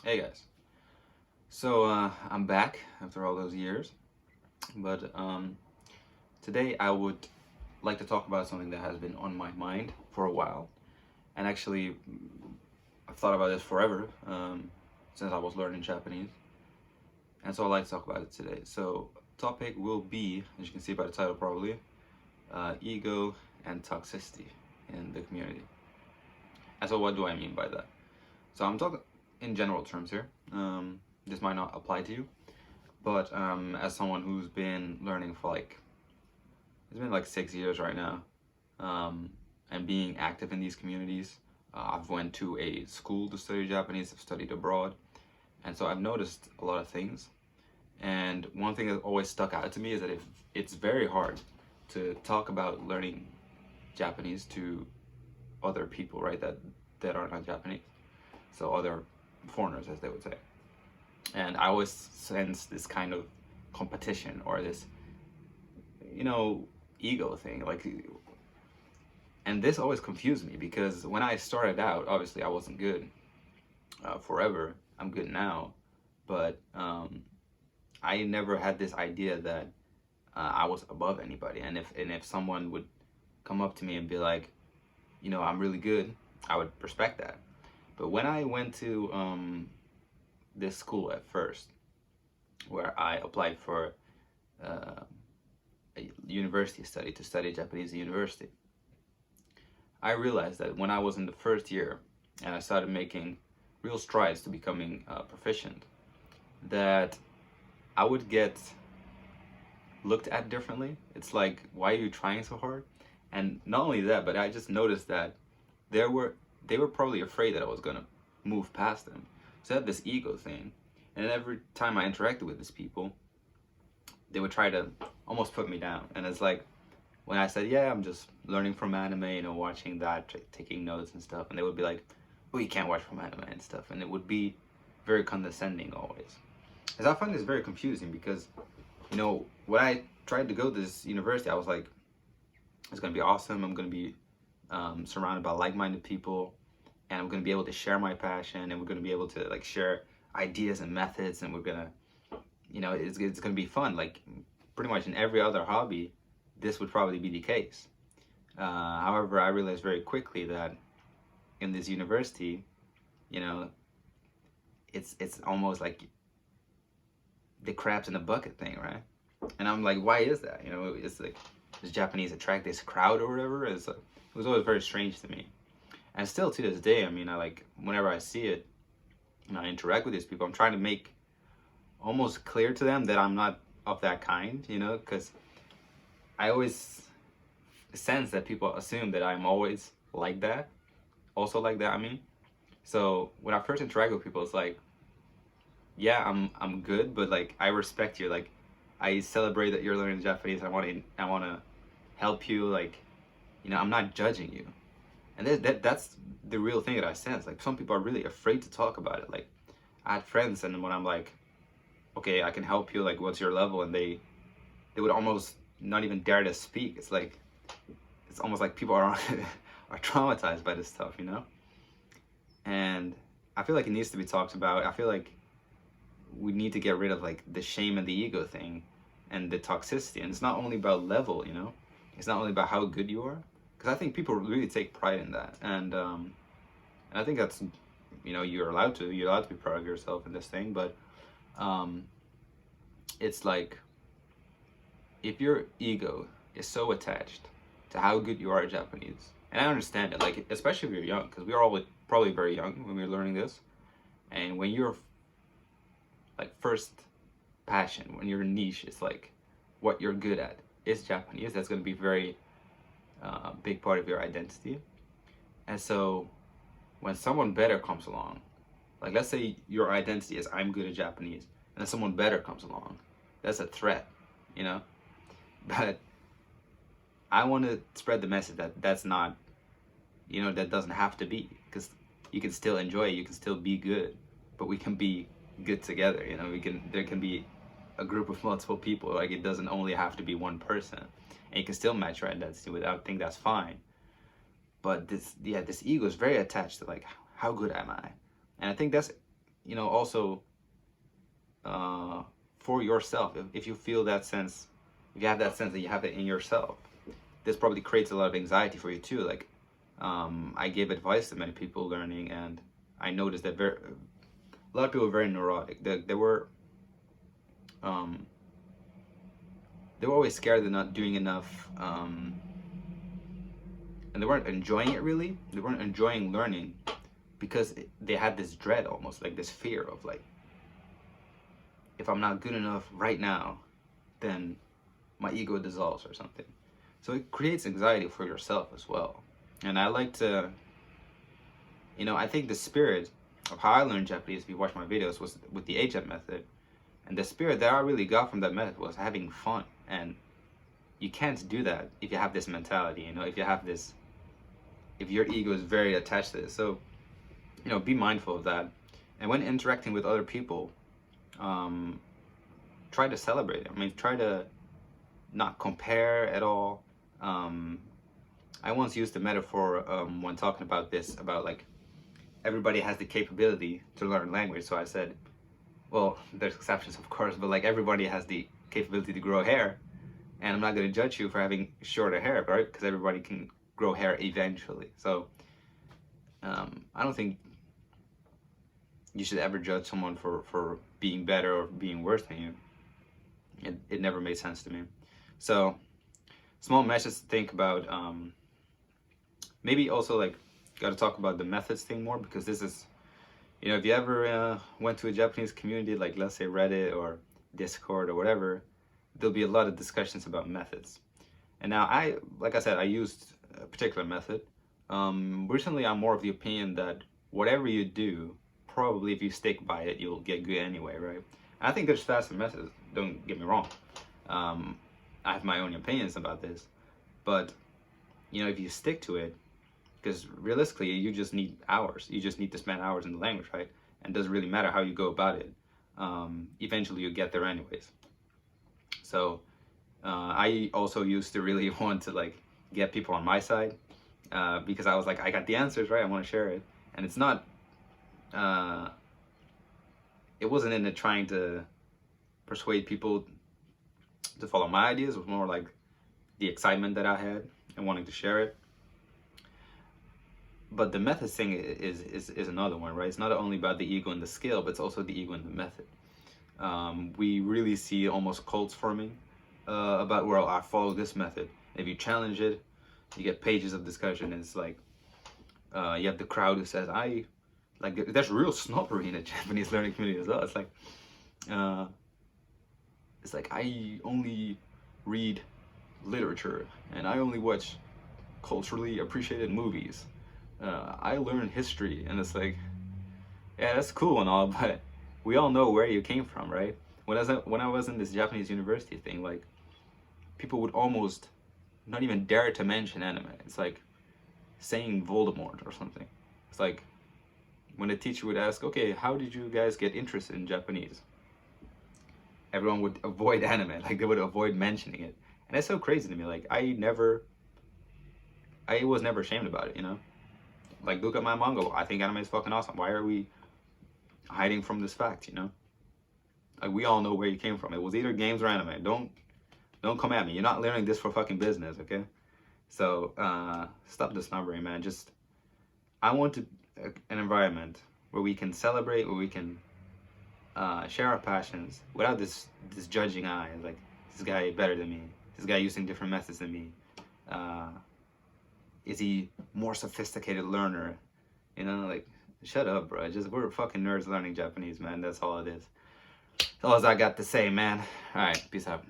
Hey guys, so I'm back after all those years, but today I would like to talk about something that has been on my mind for a while, and actually I've thought about this forever since I was learning Japanese, and so I'd like to talk about it today. So topic will be, as you can see by the title probably, ego and toxicity in the community. And so what do I mean by that? So I'm talking in general terms here. This might not apply to you, but as someone who's been learning for it's been like 6 years right now, and being active in these communities, I've went to a school to study Japanese. I've studied abroad, and so I've noticed a lot of things. And one thing that always stuck out to me is that if it's very hard to talk about learning Japanese to other people, right? That are not Japanese, so other foreigners, as they would say. And I always sense this kind of competition or this, ego thing. And this always confused me because when I started out, obviously I wasn't good forever. I'm good now, but I never had this idea that I was above anybody. And if someone would come up to me and be like, I'm really good, I would respect that. But when I went to this school at first, where I applied for a university study to study Japanese at university, I realized that when I was in the first year and I started making real strides to becoming proficient, that I would get looked at differently. It's like, why are you trying so hard? And not only that, but I just noticed that they were probably afraid that I was gonna move past them. So I had this ego thing, and every time I interacted with these people, they would try to almost put me down. And it's like when I said, "Yeah, I'm just learning from anime, watching that, taking notes and stuff," and they would be like, "Oh, you can't watch from anime and stuff," and it would be very condescending always. As I find this very confusing because, when I tried to go to this university, I was like, it's gonna be awesome. I'm gonna be surrounded by like-minded people, and I'm gonna be able to share my passion, and we're gonna be able to share ideas and methods, and we're gonna, it's gonna be fun. Like pretty much in every other hobby, this would probably be the case. However, I realized very quickly that in this university, you know, it's almost like the crabs in the bucket thing, right? And I'm like, why is that? It's like, does Japanese attract this crowd or whatever? It was always very strange to me. And still to this day, whenever I see it and I interact with these people, I'm trying to make almost clear to them that I'm not of that kind, because I always sense that people assume that I'm always like that, also like that, So when I first interact with people, it's like, yeah, I'm good, but I respect you. I celebrate that you're learning Japanese. I want to help you. I'm not judging you. And that's the real thing that I sense. Some people are really afraid to talk about it. I had friends, and when I'm like, okay, I can help you. What's your level? And they would almost not even dare to speak. It's almost like people are are traumatized by this stuff, And I feel like it needs to be talked about. I feel like we need to get rid of the shame and the ego thing and the toxicity. And it's not only about level, It's not only about how good you are, because I think people really take pride in that. And I think that's, you're allowed to be proud of yourself in this thing. But it's like, if your ego is so attached to how good you are at Japanese, and I understand it, especially if you're young, because we are all probably very young when we're learning this, and when you're first passion, when your niche is what you're good at is Japanese, that's going to be very big part of your identity. And so when someone better comes along, let's say your identity is I'm good at Japanese, and then someone better comes along, that's a threat, But I want to spread the message that that's not, that doesn't have to be, because you can still enjoy it, you can still be good, but we can be good together. There can be a group of multiple people. It doesn't only have to be one person, and you can still match your identity with. I think that's fine. But this ego is very attached to how good am I, and I think that's also for yourself, if you feel that sense, if you have that sense that you have it in yourself, this probably creates a lot of anxiety for you too. Like, I gave advice to many people learning, and I noticed that a lot of people were very neurotic. They were always scared they're not doing enough, and they weren't enjoying it really. They weren't enjoying learning because they had this dread, almost like this fear of like, if I'm not good enough right now, then my ego dissolves or something. So it creates anxiety for yourself as well. And I like to, I think the spirit of how I learned Japanese, if you watch my videos, was with the HM method. And the spirit that I really got from that method was having fun. And you can't do that if you have this mentality, if your ego is very attached to this. So, be mindful of that. And when interacting with other people, try to celebrate it. Try to not compare at all. I once used a metaphor when talking about this, about like everybody has the capability to learn language. So I said, well, there's exceptions of course, but like everybody has the capability to grow hair, and I'm not going to judge you for having shorter hair, right? Because everybody can grow hair eventually. So I don't think you should ever judge someone for being better or being worse than you. It never made sense to me. So small message to think about. Maybe also like got to talk about the methods thing more, because this is, if you ever went to a Japanese community, like let's say Reddit or Discord or whatever, there'll be a lot of discussions about methods. And now like I said, I used a particular method. Recently I'm more of the opinion that whatever you do, probably if you stick by it, you'll get good anyway, right? And I think there's faster methods, don't get me wrong. I have my own opinions about this, but if you stick to it, because realistically you just need hours, you just need to spend hours in the language, right? And it doesn't really matter how you go about it. Eventually you get there anyways. So I also used to really want to like get people on my side, because I was like, I got the answers, right? I want to share it. And it's not, it wasn't in it trying to persuade people to follow my ideas. It was more like the excitement that I had and wanting to share it. But the method thing is another one, right? It's not only about the ego and the skill, but it's also the ego and the method. We really see almost cults forming about, well, I follow this method. If you challenge it, you get pages of discussion. And it's like, you have the crowd who says, there's real snobbery in the Japanese learning community as well. It's like, I only read literature and I only watch culturally appreciated movies. I learn history, and it's like, yeah, that's cool and all, but we all know where you came from, right? When I was in this Japanese university thing, like, people would almost not even dare to mention anime. It's like saying Voldemort or something. It's like when a teacher would ask, okay, how did you guys get interested in Japanese? Everyone would avoid anime, like they would avoid mentioning it. And it's so crazy to me. Like, I was never ashamed about it, Like, look at my manga. I think anime is fucking awesome. Why are we hiding from this fact, Like, we all know where you came from. It was either games or anime. Don't come at me. You're not learning this for fucking business, okay? So, stop the snobbery, man. I want an environment where we can celebrate, where we can share our passions without this judging eye. Like, this guy better than me. This guy using different methods than me. Is he more sophisticated learner? Like, shut up, bro. We're fucking nerds learning Japanese, man. That's all it is. That's all I got to say, man. All right, peace out.